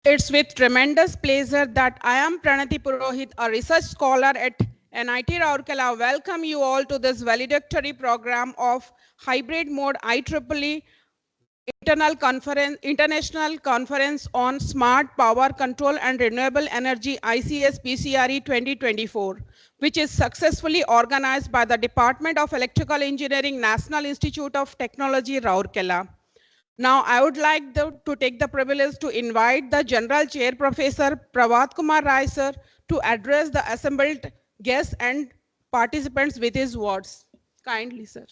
It's with tremendous pleasure that I am Pranati Purohit, a research scholar at NIT Rourkela. Welcome you all to this valedictory program of hybrid mode IEEE International Conference on Smart Power Control and Renewable Energy ICSPCRE 2024, which is successfully organized by the Department of Electrical Engineering, National Institute of Technology, Rourkela. Now, I would like to take the privilege to invite the General Chair, Professor Pravat Kumar Rai, sir, to address the assembled guests and participants with his words. Kindly, sir.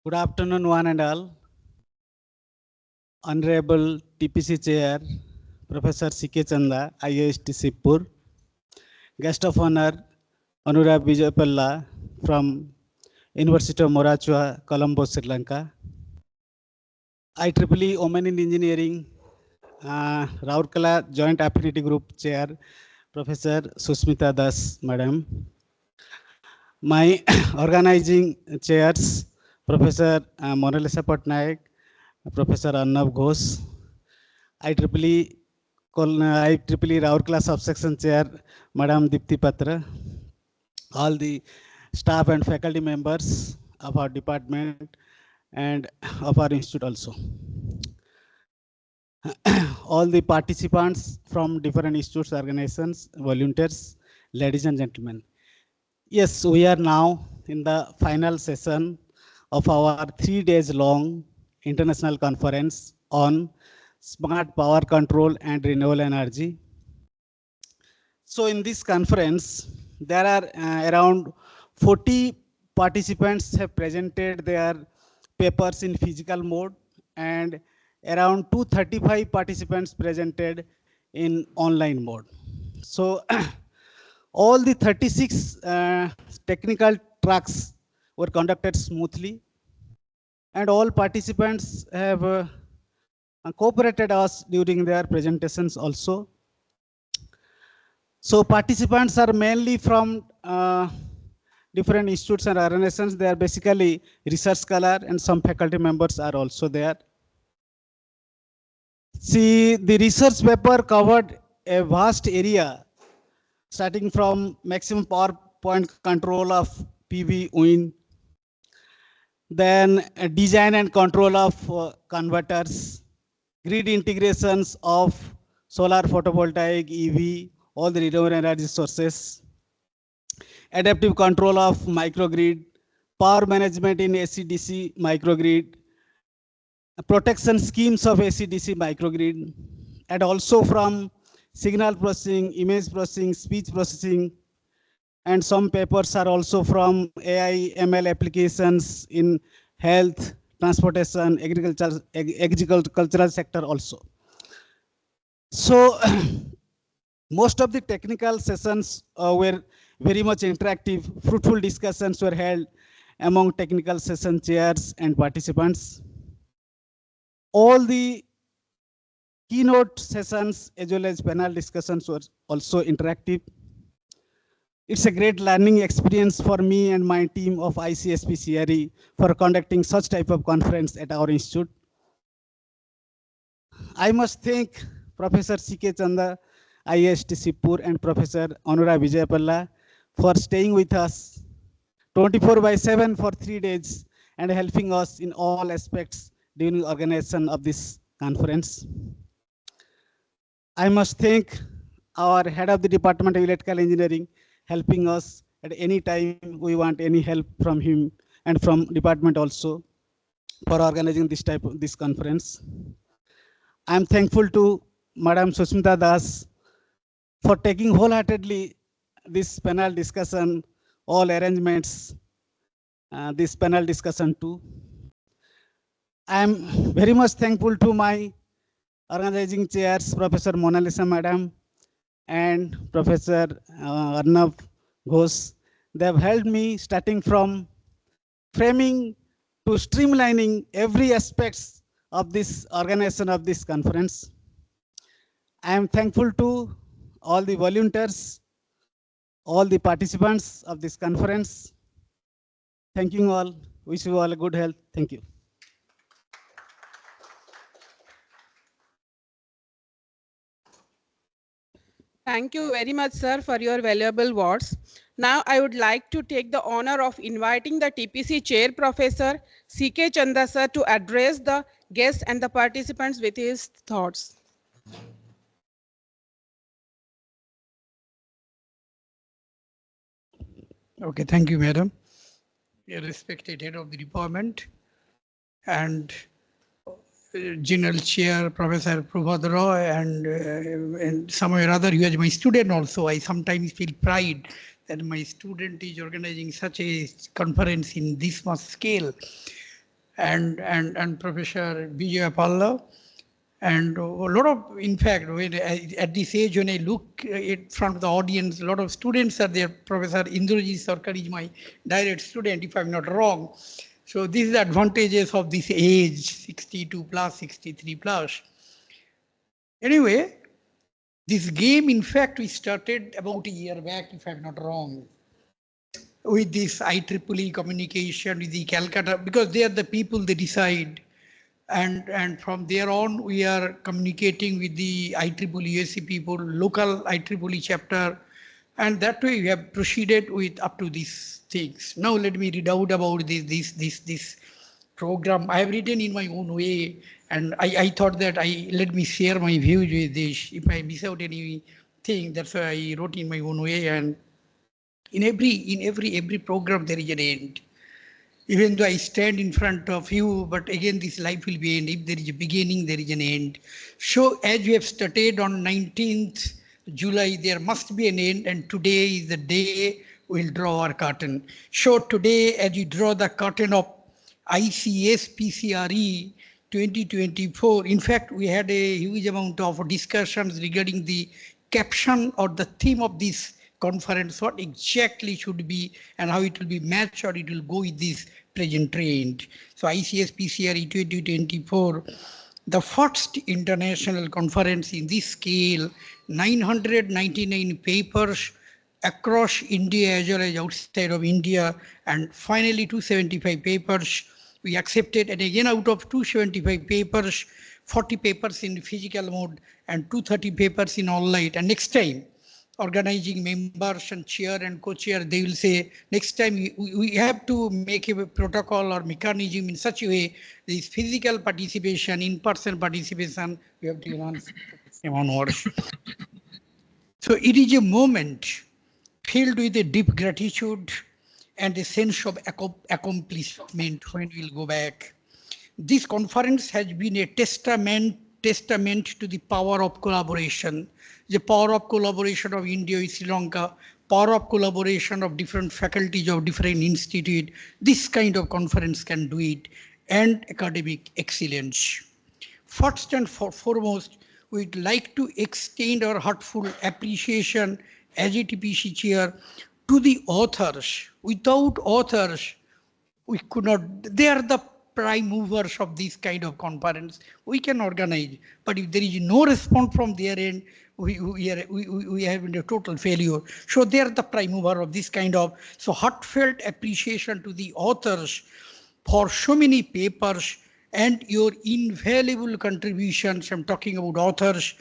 Good afternoon, one and all. Honorable TPC Chair, Professor C.K. Chanda, IIST Sipur. Guest of Honor, Anurag Vijayapalla from University of Morachua, Colombo, Sri Lanka. IEEE Women in Engineering, Rourkela Joint Affinity Group Chair, Professor Susmita Das, Madam. My organizing chairs, Professor Monalisa Patnaik, Professor Arnav Ghosh, IEEE Rourkela Subsection Chair, Madam Dipti Patra, all the staff and faculty members of our department and of our institute also. All the participants from different institutes, organizations, volunteers, ladies and gentlemen. Yes, we are now in the final session of our 3 days long international conference on smart power control and renewable energy. So in this conference, there are around 40 participants have presented their papers in physical mode, and around 235 participants presented in online mode. So all the 36 technical tracks were conducted smoothly, and all participants have cooperated us during their presentations also. So participants are mainly from different institutes and organizations. They are basically research scholar, and some faculty members are also there. See, the research paper covered a vast area, starting from maximum power point control of PV wind, then design and control of converters, grid integrations of solar, photovoltaic, EV, all the renewable energy sources, adaptive control of microgrid, power management in AC/DC microgrid, protection schemes of AC/DC microgrid, and also from signal processing, image processing, speech processing, and some papers are also from AI, ML applications in health, transportation, agricultural sector also. So most of the technical sessions were very much interactive. Fruitful discussions were held among technical session chairs and participants. All the keynote sessions as well as panel discussions were also interactive. It's a great learning experience for me and my team of ICSPCRE for conducting such type of conference at our institute. I must thank Professor C.K. Chanda, IIST Sipur, and Professor Anurag Vijayapalla for staying with us 24/7 for 3 days and helping us in all aspects during the organization of this conference. I must thank our head of the Department of Electrical Engineering, helping us at any time we want any help from him and from department also for organizing this conference. I am thankful to Madam Susmita Das for taking wholeheartedly this panel discussion, all arrangements, this panel discussion too. I am very much thankful to my organizing chairs, Professor Monalisa Madam and Professor Arnav Ghosh. They have helped me starting from framing to streamlining every aspects of this organization of this conference. I am thankful to all the volunteers, all the participants of this conference. Thank you all. Wish you all a good health. Thank you. Thank you very much, sir, for your valuable words. Now, I would like to take the honor of inviting the TPC Chair Professor C.K. Chanda, sir, to address the guests and the participants with his thoughts. Okay, thank you, madam. A respected head of the department and General Chair Professor Prabhat Roy and somewhere or other you are my student also. I sometimes feel pride that my student is organizing such a conference in this much scale. And Professor Vijay Palla and a lot of, in fact, when at this age when I look in front of the audience, a lot of students are there. Professor Indrajit Sarkar is my direct student, if I'm not wrong. So these are the advantages of this age, 62 plus, 63 plus. Anyway, this game, in fact, we started about a year back, if I'm not wrong, with this IEEE communication with the Calcutta, because they are the people they decide. And from there on, we are communicating with the IEEE USC people, local IEEE chapter, and that way we have proceeded with up to these things. Now let me read out about this program. I have written in my own way, and I thought that let me share my views with this. If I miss out anything, that's why I wrote in my own way. And in every program there is an end. Even though I stand in front of you, but again this life will be end. If there is a beginning, there is an end. So as we have started on 19th July, there must be an end, and today is the day we'll draw our curtain. So today, as you draw the curtain of ICSPCRE 2024, in fact, we had a huge amount of discussions regarding the caption or the theme of this conference, what exactly should be and how it will be matched or it will go with this present trend. So ICSPCRE 2024, the first international conference in this scale, 999 papers across India as well as outside of India, and finally 275 papers we accepted, and again out of 275 papers, 40 papers in physical mode and 230 papers in online. And next time, organizing members and chair and co-chair, they will say, next time we have to make a protocol or mechanism in such a way, this physical participation, in-person participation, we have to enhance onwards. So it is a moment filled with a deep gratitude and a sense of accomplishment when we'll go back. This conference has been a testament to the power of collaboration, the power of collaboration of India with Sri Lanka, power of collaboration of different faculties of different institutes. This kind of conference can do it, and academic excellence. First and foremost, we'd like to extend our heartful appreciation as a TPC chair to the authors. Without authors, we could not, they are the prime movers of this kind of conference. We can organize, but if there is no response from their end, we have been a total failure. So they are the prime mover of this kind of, so heartfelt appreciation to the authors for so many papers and your invaluable contributions. I'm talking about authors,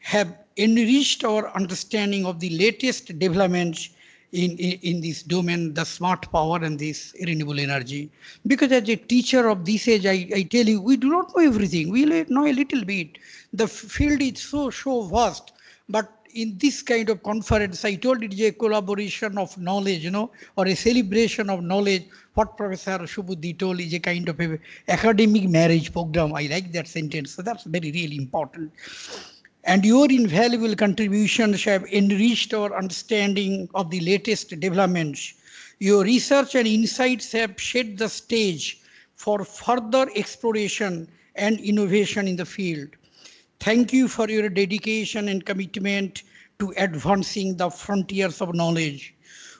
have enriched our understanding of the latest developments in this domain, the smart power and this renewable energy. Because as a teacher of this age, I tell you, we do not know everything. We know a little bit. The field is so vast. But in this kind of conference, I told it is a collaboration of knowledge, or a celebration of knowledge. What Professor Subudhi told is a kind of a academic marriage program. I like that sentence. So that's very, really important. And your invaluable contributions have enriched our understanding of the latest developments. Your research and insights have set the stage for further exploration and innovation in the field. Thank you for your dedication and commitment to advancing the frontiers of knowledge.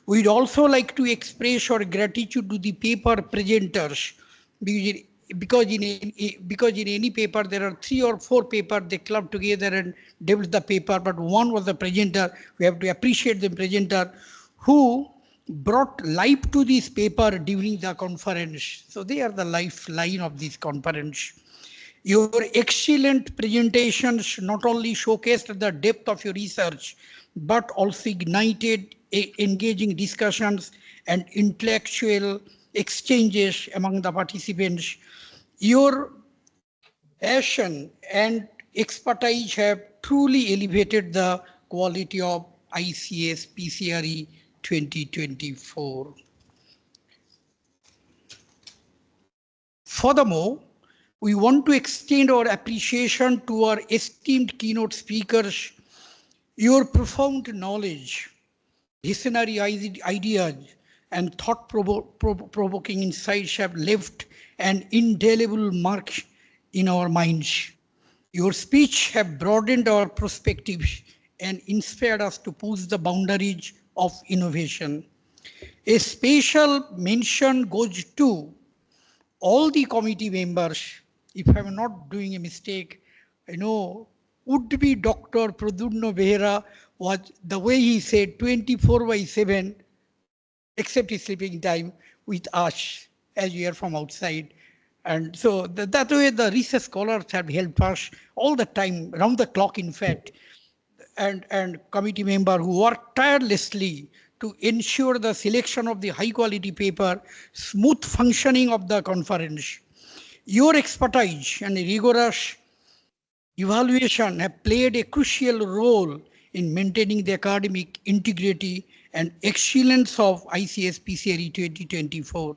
We'd also like to express our gratitude to the paper presenters, because in any paper there are 3 or 4 papers they club together and develop the paper, but one was the presenter. We have to appreciate the presenter who brought life to this paper during the conference. So they are the lifeline of this conference. Your excellent presentations not only showcased the depth of your research, but also ignited engaging discussions and intellectual exchanges among the participants. Your passion and expertise have truly elevated the quality of ICSPCRE 2024. Furthermore, we want to extend our appreciation to our esteemed keynote speakers. Your profound knowledge, visionary ideas, and thought-provoking insights have left an indelible mark in our minds. Your speech have broadened our perspectives and inspired us to push the boundaries of innovation. A special mention goes to all the committee members. If I'm not doing a mistake, I know would be Dr. Pradurno Behera was the way he said 24/7, except his sleeping time, with us as we are from outside. And so that way the research scholars have helped us all the time, round the clock in fact, and committee member who worked tirelessly to ensure the selection of the high quality paper, smooth functioning of the conference. Your expertise and rigorous evaluation have played a crucial role in maintaining the academic integrity and excellence of ICSPCRE 2024.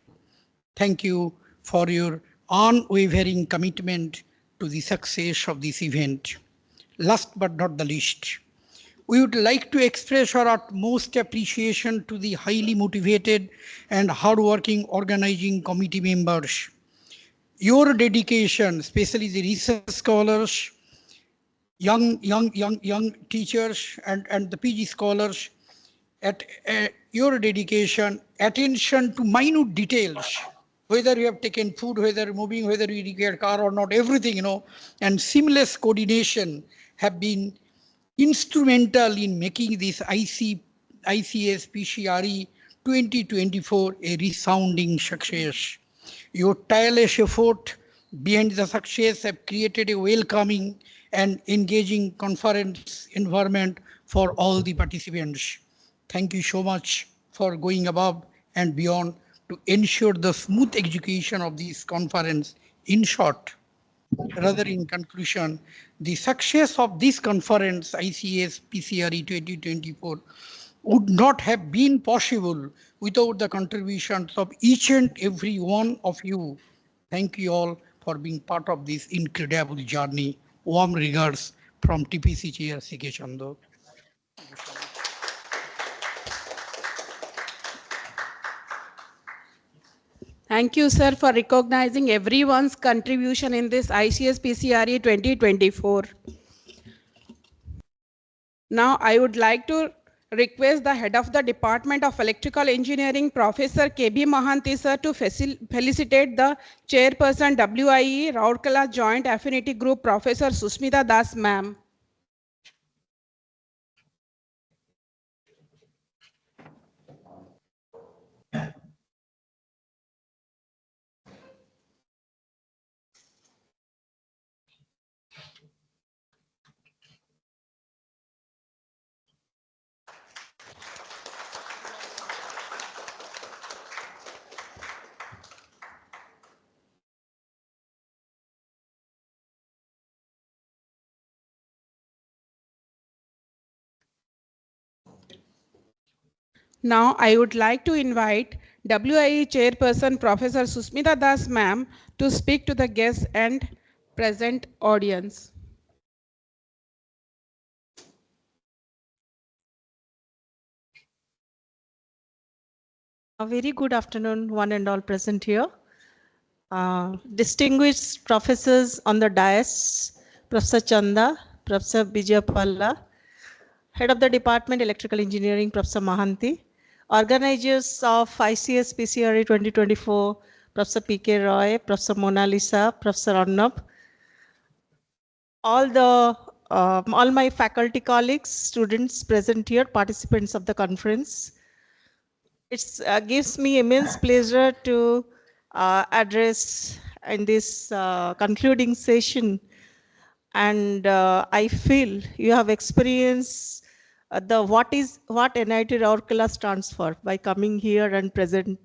Thank you for your unwavering commitment to the success of this event. Last but not the least, we would like to express our utmost appreciation to the highly motivated and hardworking organizing committee members. Your dedication, especially the research scholars, young teachers and the PG scholars, at your dedication, attention to minute details, whether you have taken food, whether moving, whether you require car or not, everything, and seamless coordination have been instrumental in making this ICSPCRE 2024 a resounding success. Your tireless effort behind the success have created a welcoming and engaging conference environment for all the participants. Thank you so much for going above and beyond to ensure the smooth execution of this conference. In short, rather in conclusion, the success of this conference, ICSPCRE 2024, would not have been possible without the contributions of each and every one of you. Thank you all for being part of this incredible journey. Warm regards from TPC Chair C.K. Chandok. Thank you, sir, for recognizing everyone's contribution in this ICSPCRE 2024. Now, I would like to request the head of the Department of Electrical Engineering, Professor K.B. Mohanty, sir, to felicitate the chairperson WIE Rourkela Joint Affinity Group, Professor Susmita Das, ma'am. Now, I would like to invite WIE Chairperson Professor Susmita Das, ma'am, to speak to the guests and present audience. A very good afternoon, one and all present here. Distinguished professors on the dais, Professor Chanda, Professor Bijayapalla, Head of the Department Electrical Engineering, Professor Mohanty, organizers of ICSPCRE 2024, Professor P.K. Roy, Professor Mona Lisa, Professor Arnab, all my faculty colleagues, students present here, participants of the conference. It gives me immense pleasure to address in this concluding session, and I feel you have experienced what NIT Rourkela stands for by coming here and present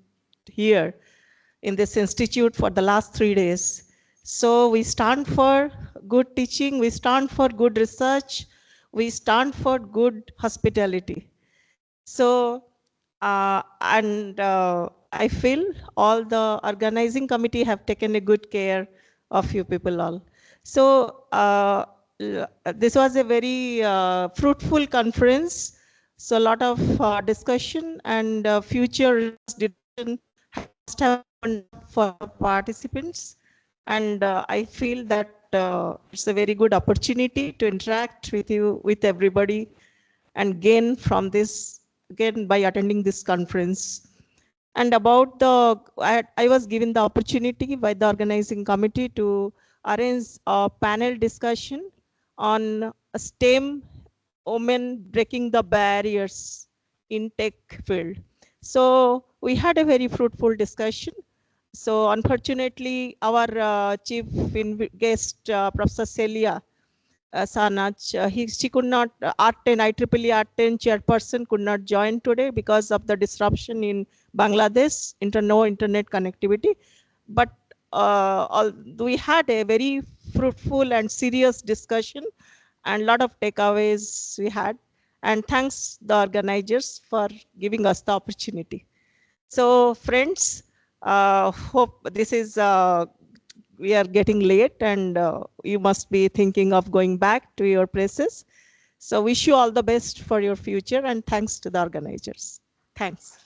here in this institute for the last 3 days. So we stand for good teaching, we stand for good research, we stand for good hospitality. So, I feel all the organizing committee have taken a good care of you people all. So, this was a very fruitful conference. So, a lot of discussion and future direction must have been for participants. And I feel that it's a very good opportunity to interact with you, with everybody, and gain from this again by attending this conference. And about I was given the opportunity by the organizing committee to arrange a panel discussion on STEM women breaking the barriers in tech field. So we had a very fruitful discussion. So unfortunately, our chief guest, Professor Celia, Sanach, she could not, IEEE Art10 chairperson could not join today because of the disruption in Bangladesh, no internet connectivity. But we had a very fruitful and serious discussion, and a lot of takeaways we had. And thanks the organizers for giving us the opportunity. So friends, hope this is we are getting late, and you must be thinking of going back to your places. So wish you all the best for your future, and thanks to the organizers. Thanks.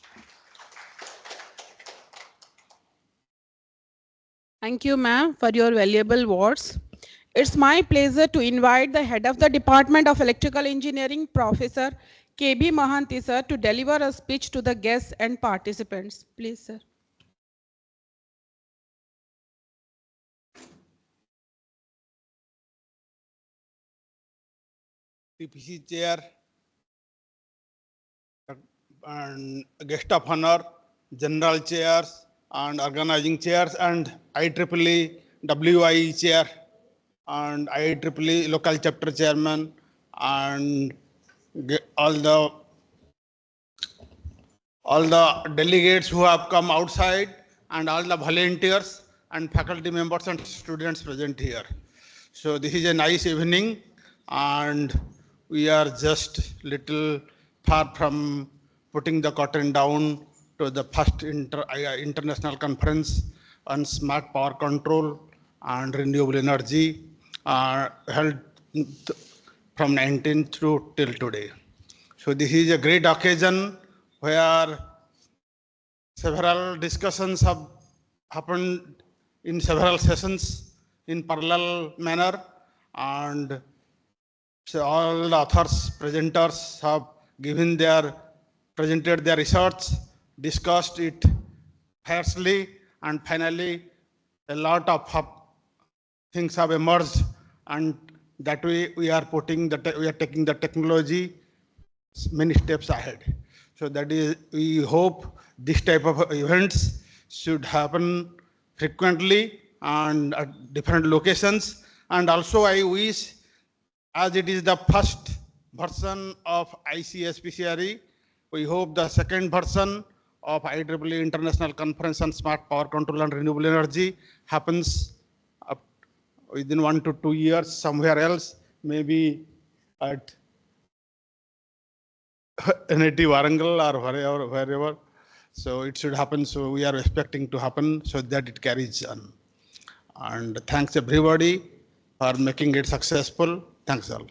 Thank you, ma'am, for your valuable words. It's my pleasure to invite the head of the Department of Electrical Engineering, Professor K.B. Mahanti, sir, to deliver a speech to the guests and participants. Please, sir. TPC chair and guest of honor, general chairs and organizing chairs, and IEEE WIE chair and IEEE local chapter chairman, and all the delegates who have come outside, and all the volunteers and faculty members and students present here. So this is a nice evening, and we are just little far from putting the curtain down to the first international conference on smart power control and renewable energy held from 19th to till today. So this is a great occasion where several discussions have happened in several sessions in parallel manner, and so all the authors, presenters have presented their research, discussed it fiercely, and finally a lot of things have emerged, and that way we are taking the technology many steps ahead. So that is, we hope this type of events should happen frequently and at different locations. And also I wish, as it is the first version of ICSPCRE, we hope the second version of IEEE International Conference on Smart Power Control and Renewable Energy happens within 1 to 2 years somewhere else, maybe at NIT Warangal or wherever. So it should happen. So we are expecting to happen so that it carries on. And thanks everybody for making it successful. Thanks all.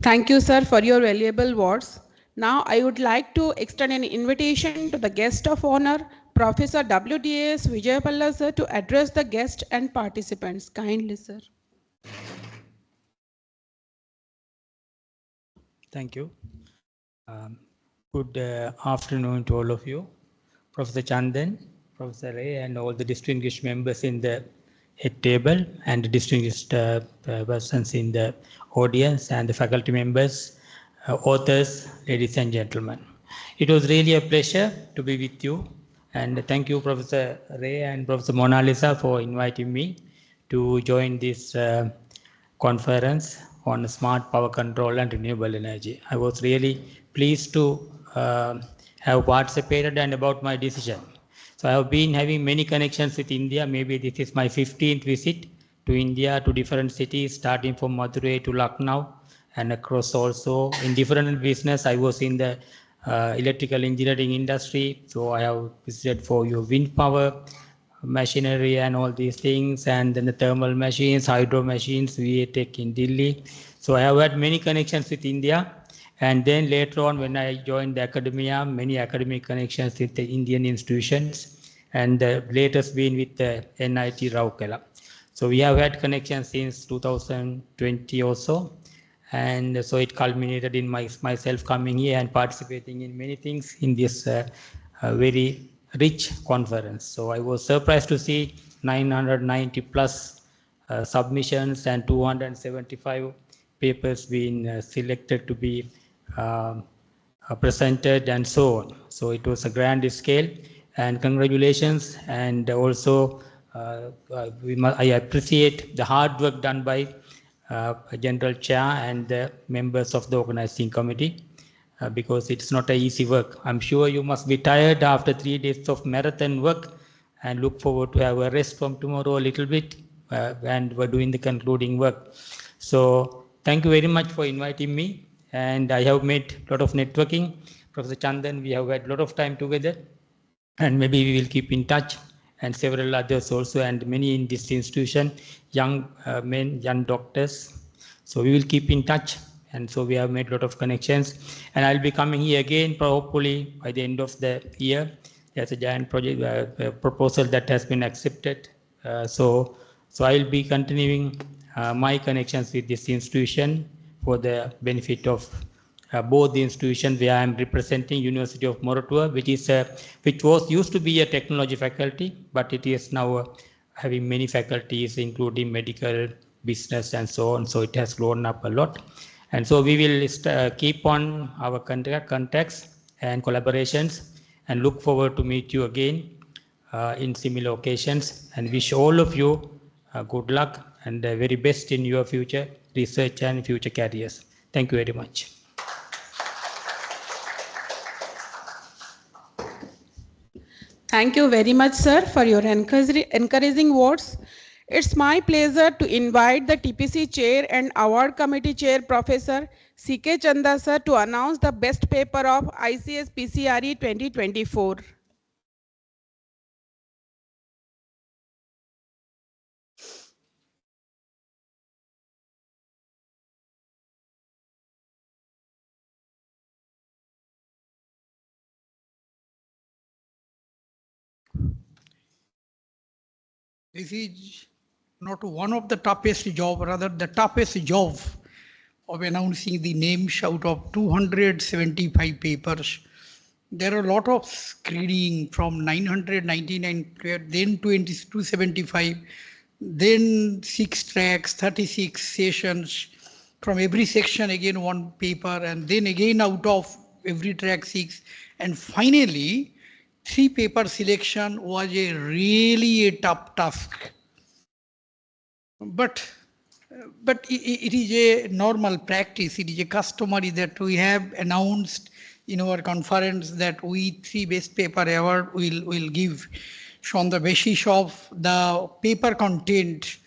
Thank you, sir, for your valuable words. Now I would like to extend an invitation to the guest of honor, Professor WDS Vijayapalla, sir, to address the guests and participants. Kindly, sir. Thank you. Good afternoon to all of you. Professor Chandan, Professor Ray, and all the distinguished members in the head table, and the distinguished persons in the audience, and the faculty members, authors, ladies and gentlemen. It was really a pleasure to be with you. And thank you, Professor Ray and Professor Mona Lisa, for inviting me to join this conference on smart power control and renewable energy. I was really pleased to have participated and about my decision. So I have been having many connections with India. Maybe this is my 15th visit to India, to different cities, starting from Madurai to Lucknow and across also in different business. I was in the electrical engineering industry. So I have visited for your wind power, machinery and all these things, and then the thermal machines, hydro machines, VA Tech in Delhi. So I have had many connections with India. And then later on, when I joined the academia, many academic connections with the Indian institutions, and the latest being with the NIT Rourkela. So we have had connections since 2020 or so. And so it culminated in myself coming here and participating in many things in this very rich conference. So I was surprised to see 990 plus submissions and 275 papers being selected to be presented and so on. So it was a grand scale, and congratulations. And also I appreciate the hard work done by General Chair and the members of the organizing committee. Because it's not an easy work. I'm sure you must be tired after 3 days of marathon work and look forward to have a rest from tomorrow a little bit, and we're doing the concluding work. So thank you very much for inviting me, and I have made a lot of networking. Professor Chandan, we have had a lot of time together, and maybe we will keep in touch, and several others also, and many in this institution, young men, young doctors. So we will keep in touch. And so we have made a lot of connections, and I'll be coming here again, hopefully by the end of the year. There's a giant project proposal that has been accepted. So I'll be continuing my connections with this institution for the benefit of both the institutions where I am representing, University of Moratuwa, which was used to be a technology faculty, but it is now having many faculties, including medical, business, and so on. So it has grown up a lot. And so we will keep on our contacts and collaborations, and look forward to meet you again in similar occasions, and wish all of you good luck and the very best in your future research and future careers. Thank you very much. Thank you very much, sir, for your encouraging words. It's my pleasure to invite the TPC Chair and Award Committee Chair, Professor C.K. Chanda, sir, to announce the best paper of ICSPCRE 2024. This is not one of the toughest job, rather the toughest job of announcing the names out of 275 papers. There are a lot of screening from 999, then 275, then 6 tracks, 36 sessions. From every section again one paper, and then again out of every track 6. And finally, 3 paper selection was really a tough task. But it is a normal practice. It is a customary that we have announced in our conference that we 3 best paper award will give. So on the basis of the paper content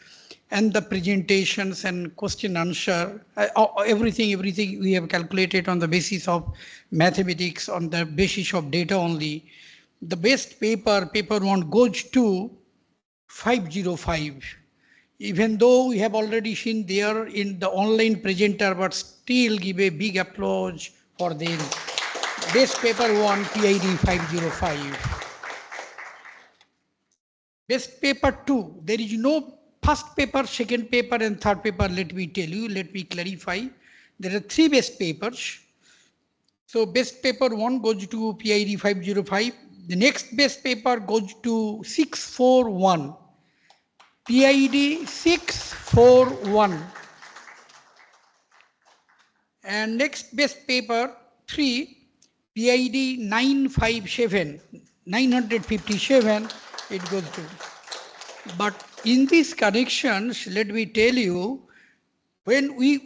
and the presentations and question answer, everything we have calculated on the basis of mathematics, on the basis of data only. The best paper 1 goes to 505. Even though we have already seen there in the online presenter, but still give a big applause for them. Best paper 1, PID 505. Best paper 2, there is no first paper, second paper, and third paper. Let me tell you, let me clarify. There are 3 best papers. So best paper 1 goes to PID 505. The next best paper goes to 641. PID 641. And next best paper 3 PID 957, it goes to. But in these connections, let me tell you, when we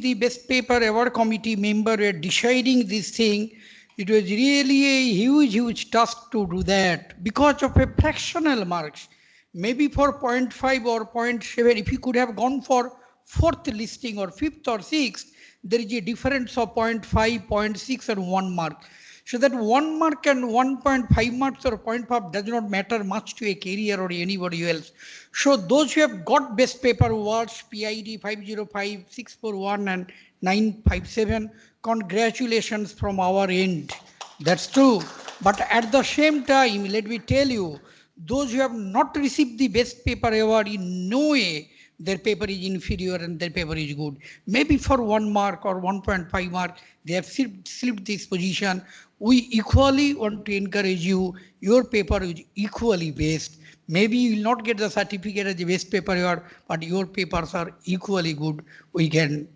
the best paper award committee member were deciding this thing, it was really a huge task to do that because of a fractional marks. Maybe for 0.5 or 0.7, if you could have gone for fourth listing or fifth or sixth, there is a difference of 0.5, 0.6 and 1 mark. So that 1 mark and 1.5 marks or 0.5 does not matter much to a career or anybody else. So those who have got best paper awards, PID 505, 641 and 957, congratulations from our end. That's true. But at the same time, let me tell you, those who have not received the best paper award, in no way their paper is inferior and their paper is good. Maybe for 1 mark or 1.5 mark, they have slipped this position. We equally want to encourage you, your paper is equally best. Maybe you will not get the certificate as the best paper award, but your papers are equally good. We can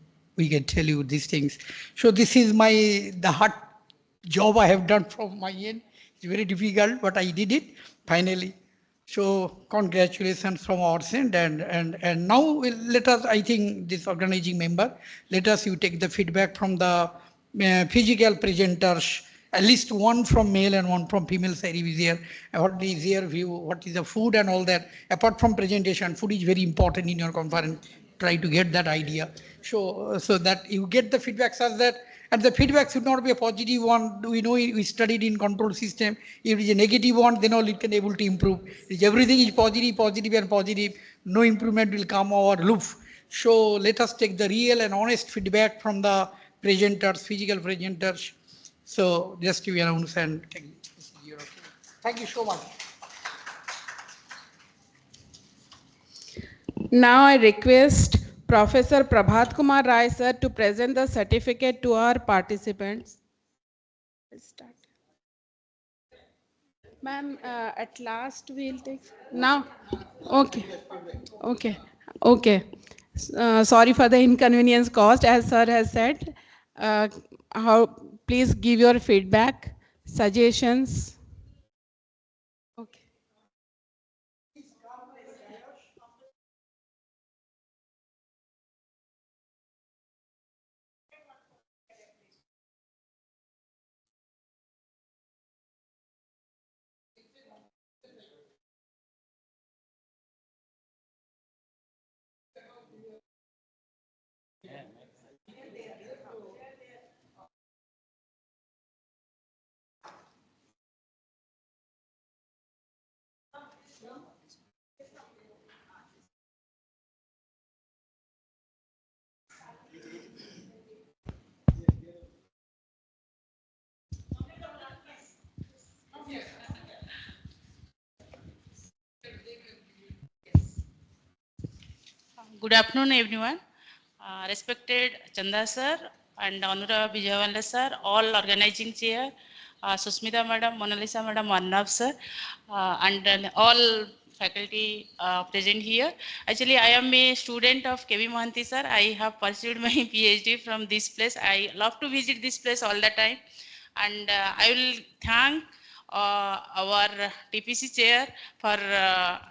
tell you these things. So this is the hard job I have done from my end. It's very difficult, but I did it finally. So congratulations from our end, and now let us, I think this organizing member, let us you take the feedback from the physical presenters, at least one from male and one from female side is there. What is their view? What is the food and all that? Apart from presentation, food is very important in your conference. Try to get that idea. So that you get the feedback such that, and the feedback should not be a positive one. We know we studied in control system. If it is a negative one, then all it can able to improve. If everything is positive and positive, no improvement will come or loof. So let us take the real and honest feedback from the presenters, physical presenters. So just to announce and take this. Thank you so much. Now I request Professor Prabhat Kumar Rai sir to present the certificate to our participants. Let's start. Ma'am, at last we'll take now. Okay. Okay. Okay. Sorry for the inconvenience caused, as sir has said. Please give your feedback, suggestions. Okay. Good afternoon, everyone. Respected Chanda sir and Honorable Vijayawala sir, all organizing chair, Susmita madam, Mona Lisa madam, Arnab sir, and all faculty present here. Actually, I am a student of K.V. Mohanty sir. I have pursued my PhD from this place. I love to visit this place all the time. And I will thank our TPC chair for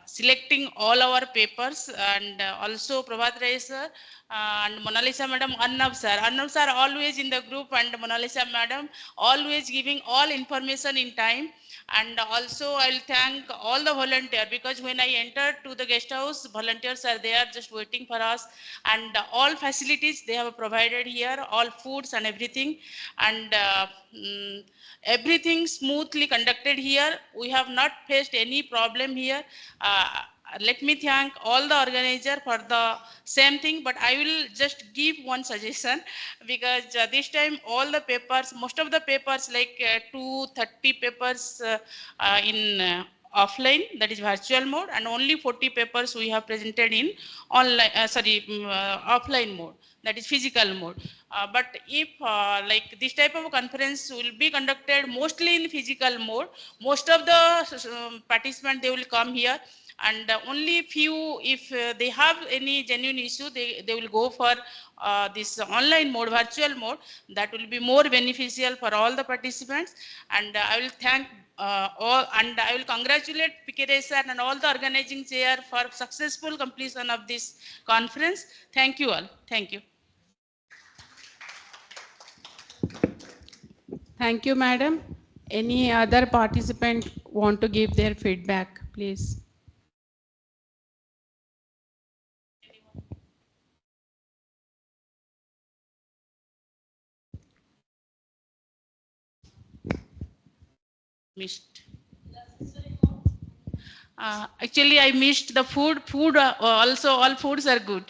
selecting all our papers, and also Prabhat Rai sir and Mona Lisa madam, Arnab sir. Arnab sir always in the group, and Mona Lisa madam always giving all information in time. And also I will thank all the volunteers, because when I entered to the guest house, volunteers are there just waiting for us, and all facilities they have provided here, all foods and everything, and everything smoothly conducted here. We have not faced any problem here. Let me thank all the organizer for the same thing, but I will just give one suggestion, because this time all the papers, most of the papers, like 230 papers in offline, that is virtual mode, and only 40 papers we have presented in online, offline mode, that is physical mode. But if like this type of conference will be conducted mostly in physical mode, most of the participants, they will come here, and only few, if they have any genuine issue, they will go for this online mode, virtual mode. That will be more beneficial for all the participants. And I will thank all, and I will congratulate PKD sir and all the organizing chair for successful completion of this conference. Thank you all. Thank you. Thank you, madam. Any other participant want to give their feedback, please? Missed. Actually, I missed the food. Food also, all foods are good.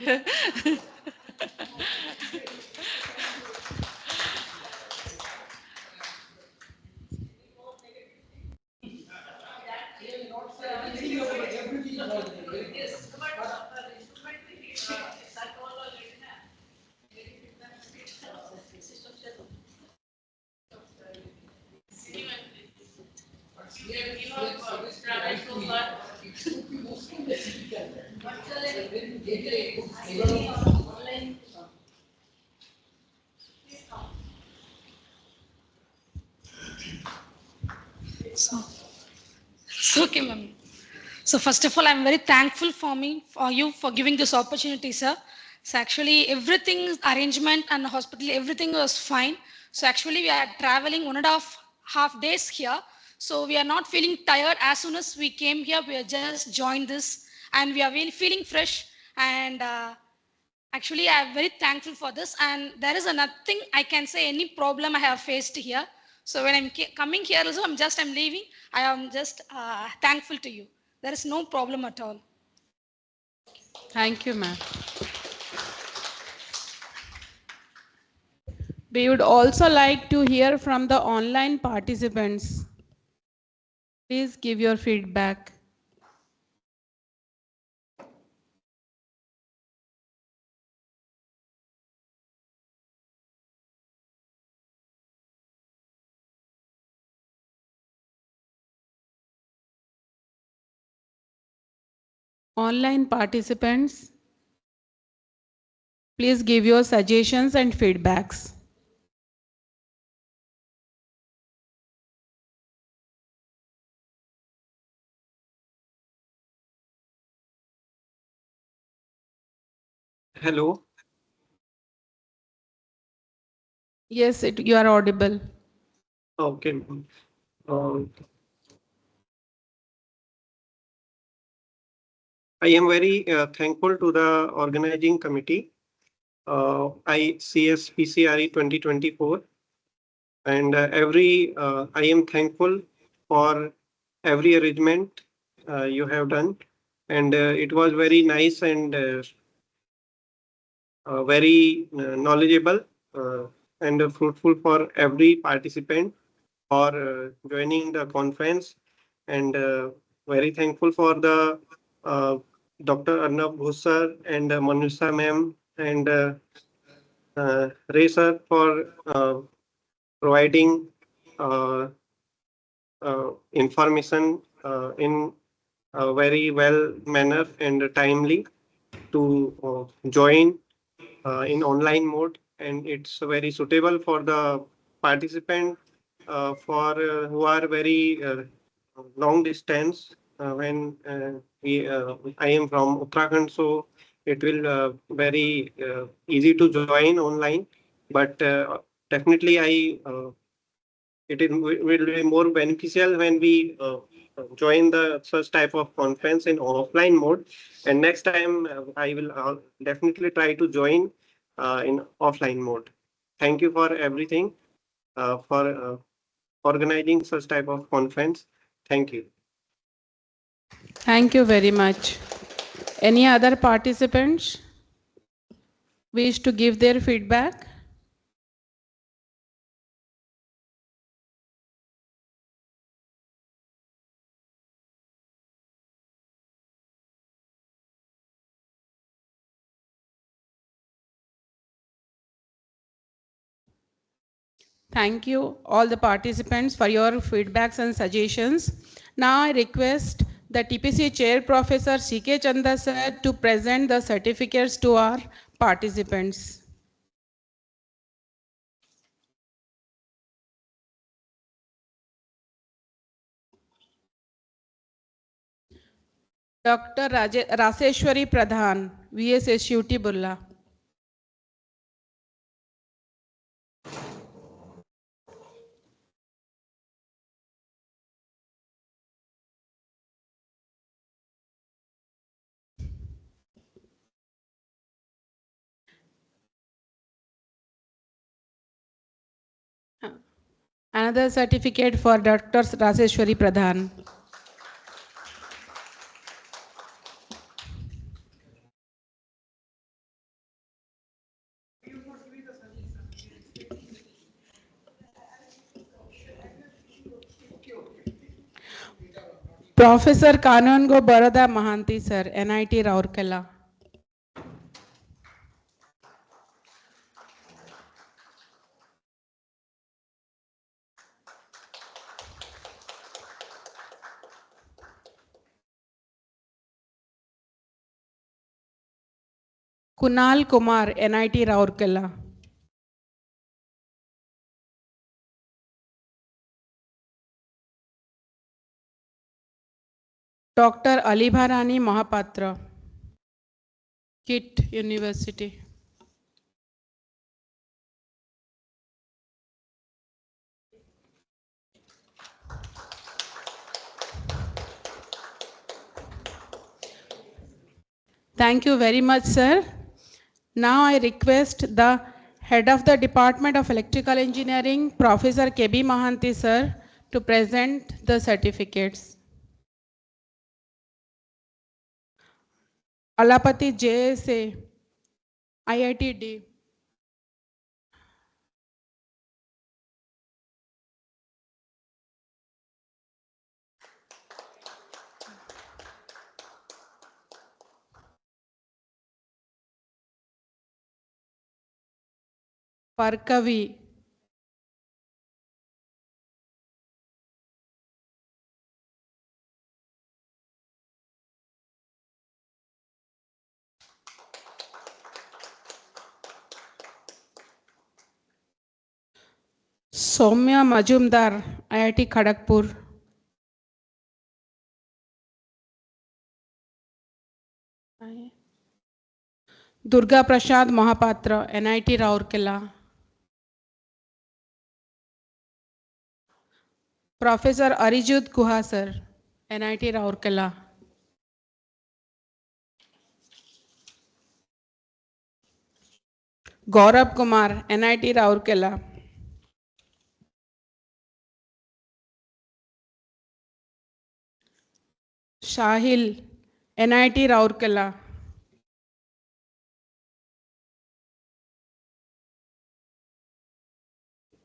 So, okay, ma'am. So first of all, I'm very thankful for you for giving this opportunity, sir. So actually everything, arrangement and hospital, everything was fine. So actually we are traveling 1.5 days here. So we are not feeling tired. As soon as we came here, we are just joined this and we are really feeling fresh. And actually, I am very thankful for this. And there is nothing I can say, any problem I have faced here. So when I'm coming here also, I'm leaving. I am just thankful to you. There is no problem at all. Thank you, ma'am. We would also like to hear from the online participants. Please give your feedback. Online participants, please give your suggestions and feedbacks. Hello. Yes, you are audible. Okay. I am very thankful to the organizing committee, ICSPCRE 2024, and I am thankful for every arrangement you have done, and it was very nice and very knowledgeable and fruitful for every participant for joining the conference, and very thankful for the Dr. Arnav Bhusar and Manusa ma'am and Ray sir for providing uh, information in a very well manner and timely to join in online mode, and it's very suitable for the participant who are very long distance when I am from Uttarakhand, so it will very easy to join online, but definitely will be more beneficial when we join the such type of conference in offline mode. And next time I will definitely try to join in offline mode. Thank you for everything for organizing such type of conference. Thank you. Thank you very much. Any other participants wish to give their feedback? Thank you all the participants for your feedbacks and suggestions. Now I request the TPC Chair Professor C.K. Chanda sir to present the certificates to our participants. Dr. Raseshwari Pradhan, VSSUT Bulla. Another certificate for Dr. Raseshwari Pradhan. Professor Kanongo Barada Mahanti sir, NIT Rourkela. Kunal Kumar, NIT Rourkela. Dr. Alibharani Mahapatra, KIT University. Thank you very much, sir. Now I request the Head of the Department of Electrical Engineering, Professor K.B. Mahanti, sir, to present the certificates. Alapati JSA, IITD. Parkavi. Soumya Majumdar, IIT Kharagpur. Durga Prasad Mahapatra, NIT Rourkela. Professor Arijut Guha, sir, NIT Rourkela. Gaurav Kumar, NIT Rourkela. Shahil, NIT Rourkela.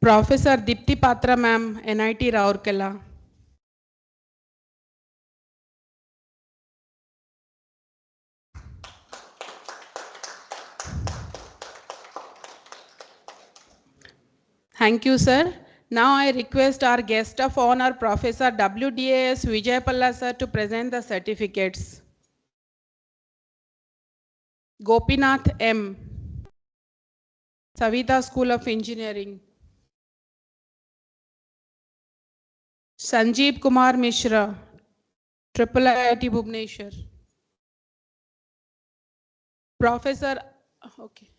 Professor Dipti Patra ma'am, NIT Rourkela. Thank you, sir. Now I request our guest of honor, Professor WDAS Vijayapalla sir, to present the certificates. Gopinath M, Savita School of Engineering. Sanjeev Kumar Mishra, IIIT Bhubaneswar. Professor, okay.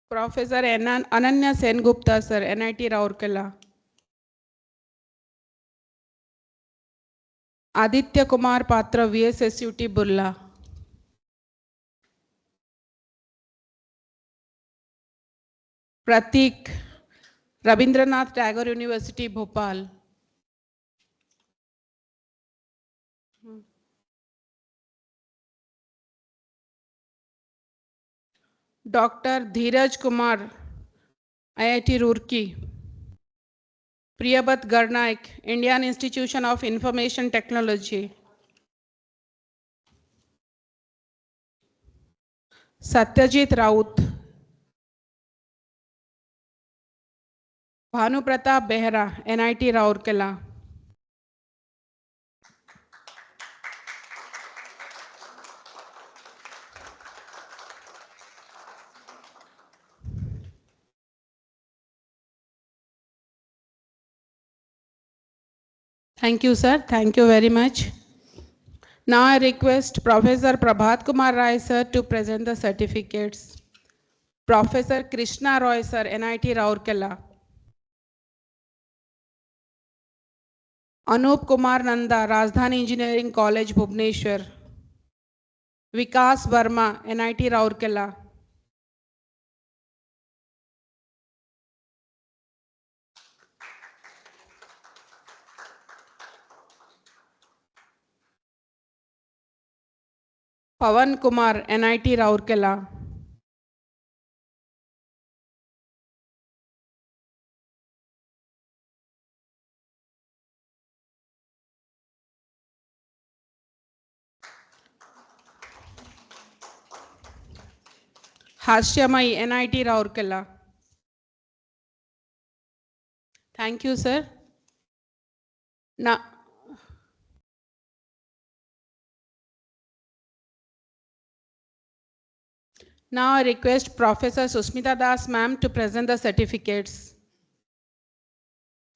Professor Ananya Sengupta, sir, NIT Rourkela. Aditya Kumar Patra, VSSUT Burla. Pratik, Rabindranath Tagore University, Bhopal. Dr. Dheeraj Kumar, IIT Roorkee. Priyabat Garnaik, Indian Institution of Information Technology. Satyajit Raut. Bhanu Pratap Behra, NIT Rourkela. Thank you, sir. Thank you very much. Now I request Professor Prabhat Kumar Rai, sir, to present the certificates. Professor Krishna Roy, sir, NIT Rourkela. Anup Kumar Nanda, Rajdhani Engineering College, Bhubaneswar. Vikas Verma, NIT Rourkela. Pavan Kumar, NIT Rourkela. Hashyamai, NIT Rourkela. Thank you, sir. Now I request Professor Susmita Das, ma'am, to present the certificates.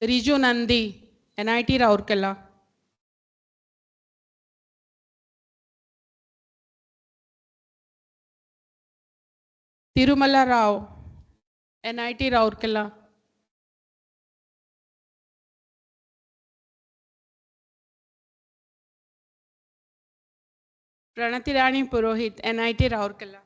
Riju Nandi, NIT Rourkela. Tirumala Rao, NIT Rourkela. Pranati Rani Purohit, NIT Rourkela.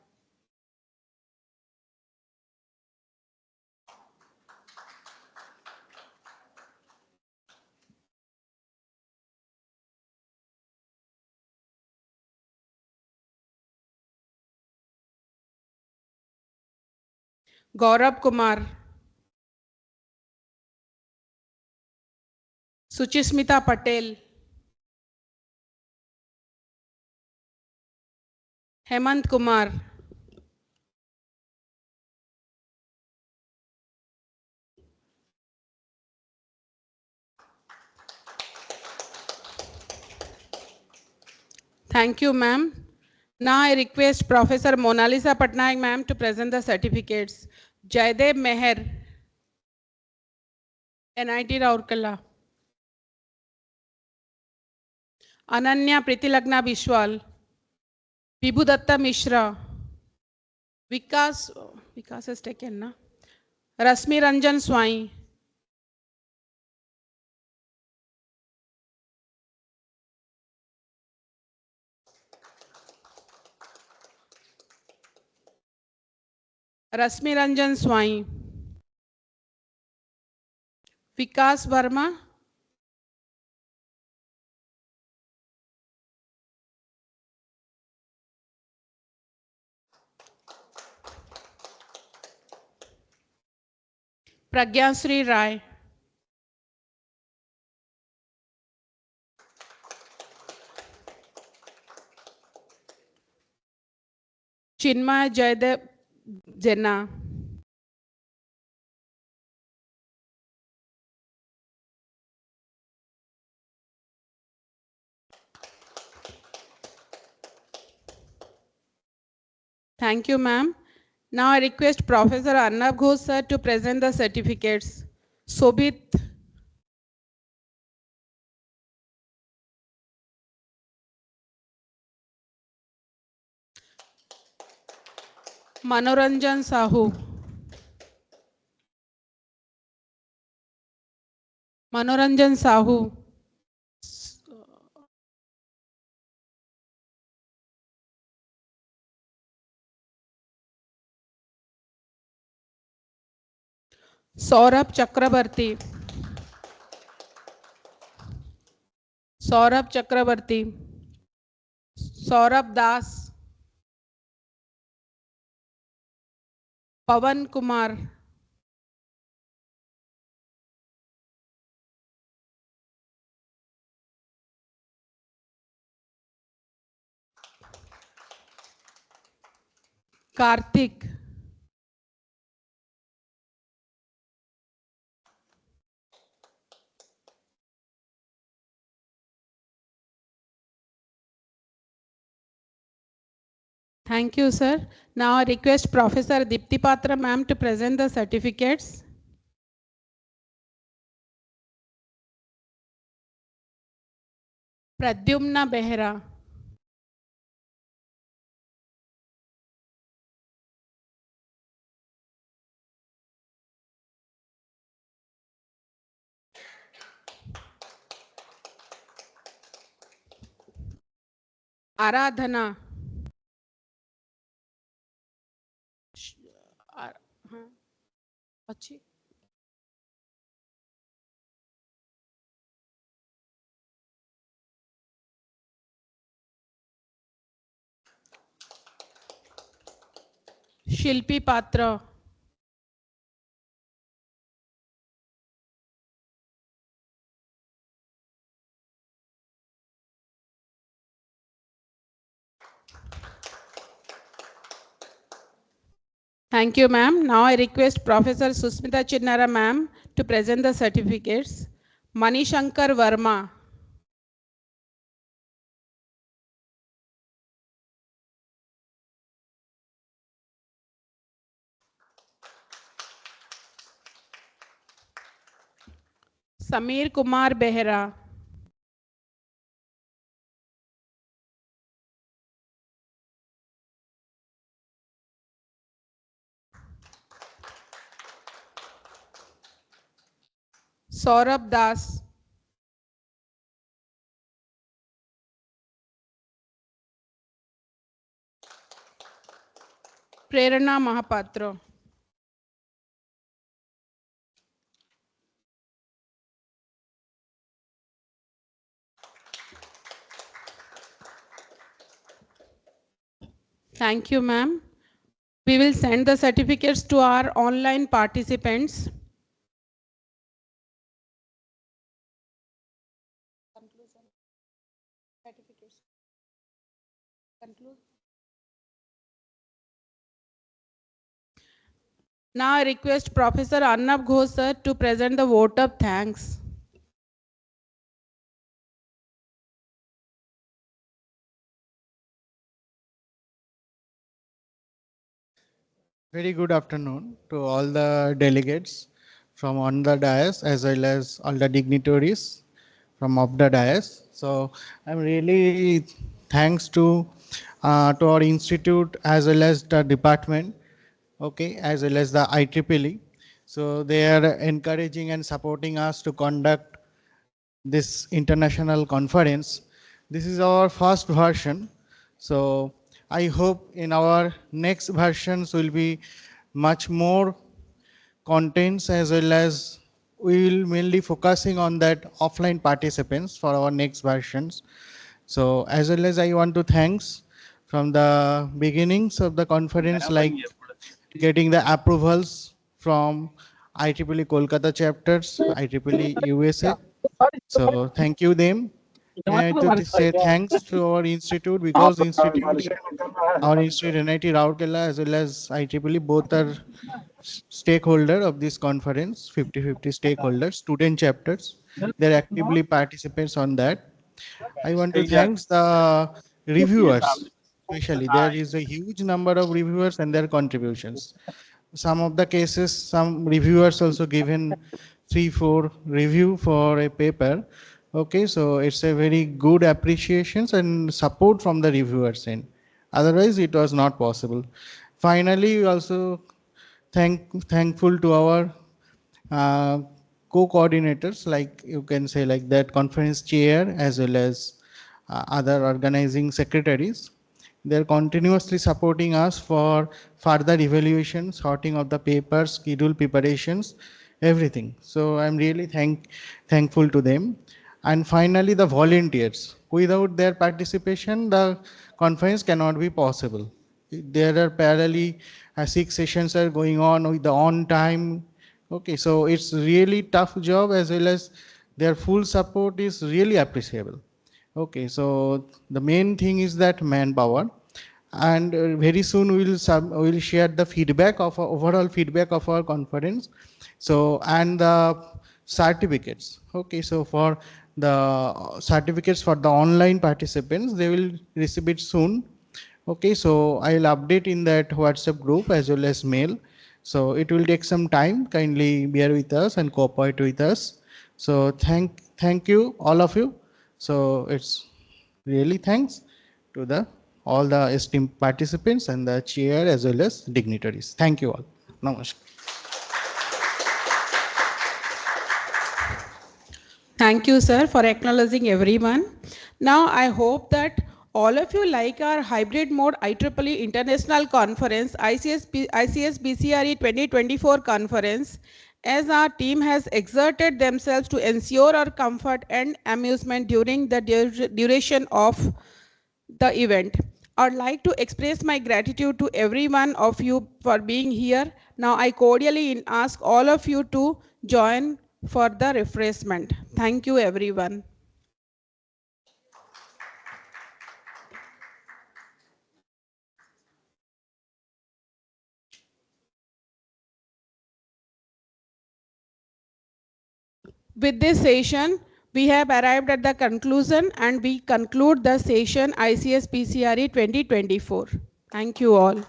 Gaurav Kumar. Suchismita Patel. Hemant Kumar. Thank you, ma'am. Now I request Professor Monalisa Patnaik, ma'am, to present the certificates. Jaydev Meher, NIT Rourkela. Ananya Pritilagna Bishwal. Vibhudatta Mishra. Vikas has taken, na? Rasmi Ranjan Swai. Rasmi Ranjan Swai. Vikas Verma. Pragyansri Rai. Chinmay Jaydev Jena. Thank you, ma'am. Now I request Professor Arnab Ghosh, sir, to present the certificates. Sobit. Manoranjan Sahu. Manoranjan Sahu. Saurabh Chakrabarti. Saurabh Chakrabarti. Saurabh Das. Pavan Kumar. Karthik. Thank you, sir. Now I request Professor Dipti Patra ma'am to present the certificates. Pradyumna Behra. Aradhana. हाँ, अच्छी Shilpi Patra. Thank you, ma'am. Now I request Professor Susmita Chinnara ma'am to present the certificates. Manishankar Verma. Samir Kumar Behra. Saurabh Das. Prerana Mahapatra. Thank you, ma'am. We will send the certificates to our online participants. Now I request Professor Arnab Ghosh sir to present the vote of thanks. Very good afternoon to all the delegates from on the dais as well as all the dignitaries from off the dais. So I'm really thanks to our institute as well as the department, okay, as well as the IEEE. So they are encouraging and supporting us to conduct this international conference. This is our first version. So I hope in our next versions will be much more contents as well as we will mainly focusing on that offline participants for our next versions. So as well as I want to thanks from the beginnings of the conference, like getting the approvals from IEEE Kolkata chapters, IEEE USA. So thank you them. And I have to say thanks to our institute because our institute NIT Rourkela as well as IEEE both are stakeholder of this conference, 50-50 stakeholders, student chapters. They're actively participants on that. I want to thank the reviewers, especially there is a huge number of reviewers and their contributions. Some of the cases, some reviewers also given 3-4 review for a paper. Okay, so it's a very good appreciations and support from the reviewers end. Otherwise, it was not possible. Finally, we also thankful to our uh, co-coordinators, like you can say like that conference chair as well as other organizing secretaries. They're continuously supporting us for further evaluation, sorting of the papers, schedule preparations, everything. So I'm really thankful to them. And finally, the volunteers. Without their participation, the conference cannot be possible. There are parallelly 6 sessions are going on with the on time. Okay, so it's really tough job as well as their full support is really appreciable. Okay, so the main thing is that manpower. and very soon we'll share the feedback of overall feedback of our conference. So, and the certificates. Okay, so for the certificates for the online participants, they will receive it soon. Okay, so I'll update in that WhatsApp group as well as mail. So it will take some time. Kindly bear with us and cooperate with us. So thank you all of you. So it's really thanks to the all the esteemed participants and the chair as well as dignitaries. Thank you all. Namaskar. Thank you, sir, for acknowledging everyone. Now, I hope that all of you like our hybrid mode IEEE International Conference, ICSBCRE 2024 conference, as our team has exerted themselves to ensure our comfort and amusement during the duration of the event. I'd like to express my gratitude to every one of you for being here. Now I cordially ask all of you to join for the refreshment. Thank you, everyone. With this session, we have arrived at the conclusion and we conclude the session ICSPCRE 2024. Thank you all.